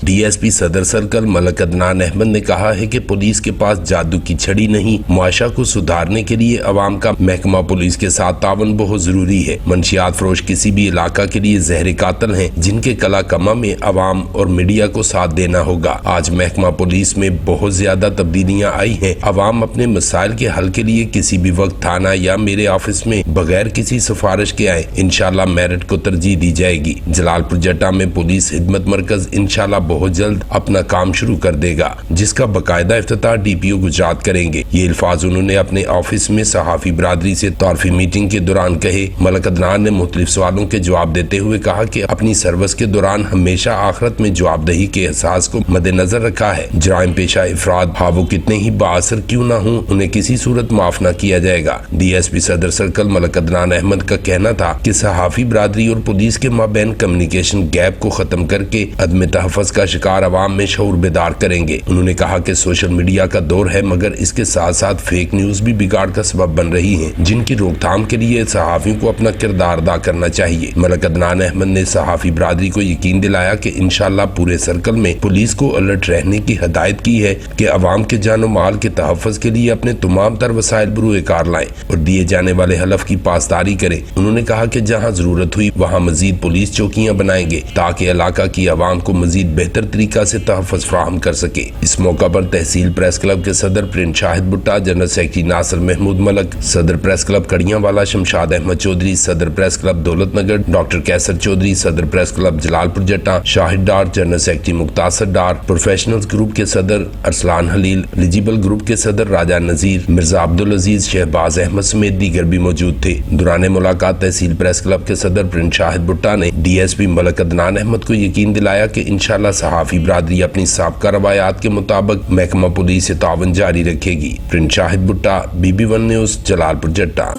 DSP सदर circle Malak Adnan Ahmad ने कहा है कि पुलिस के पास जादू की छड़ी नहीं, मुआशरा को सुधारने के लिए अवाम का महकमा पुलिस के साथ तावन बहुत जरूरी है। मंशियात फरोश किसी भी इलाका के लिए जहर कातिल हैं, जिनके कला कमा में अवाम और मीडिया को साथ देना होगा। आज महकमा पुलिस में बहुत ज्यादा तब्दीलियां आई हैं। अवाम अपने मसाइल के हल के लिए किसी भी वक्त थाना या मेरे ऑफिस में बगैर किसी सिफारिश के आए, इंशाल्लाह मेरिट को तरजीह दी जाएगी। जलालपुर जट्टा में पुलिस खिदमत मरकज इंशाल्लाह बहुत जल्द अपना काम शुरू कर देगा, जिसका बाकायदा इफ्तिताह DPO गुजरात करेंगे। ये अल्फाज उन्होंने अपने ऑफिस में सहाफी बरादरी से तौरफी मीटिंग के दौरान कहे। मलक अदनान ने मुख्तलिफ सवालों के जवाब देते हुए कहा कि अपनी सर्विस के दौरान हमेशा आखिरत में जवाबदेही के एहसास को मद्देनजर रखा है। जराइम पेशा अफराद हाँ वो कितने ही बाअसर क्यों न हो, उन्हें किसी सूरत माफ न किया जाएगा। DSP सदर सर्कल मलक अदनान अहमद का कहना था कि सहाफी बरादरी और पुलिस के माबैन कम्युनिकेशन गैप को खत्म करके अदम तहफ़्फ़ुज़ का शिकार अवाम में शऊर बेदार करेंगे। उन्होंने कहा कि सोशल मीडिया का दौर है, मगर इसके साथ साथ फेक न्यूज भी बिगाड़ का सबब बन रही हैं, जिनकी रोकथाम के लिए सहाफियों को अपना किरदार अदा करना चाहिए। मलक अदनान अहमद ने सहाफी बरादरी को यकीन दिलाया कि इंशाल्लाह पूरे सर्कल में पुलिस को अलर्ट रहने की हदायत की है कि अवाम के जानो माल के तहफ़्फ़ुज़ के लिए अपने तमाम तर वसाइल बरूए कार लाएं और दिए जाने वाले हलफ की पासदारी करें। उन्होंने कहा कि जहाँ जरूरत हुई वहाँ मजीद पुलिस चौकियाँ बनाएंगे ताकि इलाका की अवाम को मजीद बेहतर तरीका से तहफ़्फ़ुज़ फराहम कर सके। इस मौका पर तहसील प्रेस क्लब के सदर प्रिंस शाहिद भुट्टा, जनरल सेक्रेटरी नासिर महमूद मलक, सदर प्रेस क्लब कड़ियांवाला शमशाद अहमद चौधरी, सदर प्रेस क्लब दौलत नगर डॉक्टर कैसर चौधरी, सदर प्रेस क्लब जलालपुर जट्टा शाहिद डार, जनरल सेक्रेटरी मुख्तासर डार, प्रोफेशनल्स ग्रुप के सदर अरसलान हलील, एलिजिबल ग्रुप के सदर राजा नजीर, मिर्जा अब्दुल अजीज, शहबाज अहमद समेत दीगर भी मौजूद थे। दौरान मुलाकात तहसील प्रेस क्लब के सदर प्रिंस शाहिद भुट्टा ने DSP मलक अदनान अहमद को यकीन दिलाया कि इंशाल्लाह सहाफी बरादरी अपनी साबका रवायात के मुताबिक महकमा पुलिस से तावन जारी रखेगी। प्रिंस शाहिद भुट्टा, BB1 न्यूज़, जलालपुर जट्टा।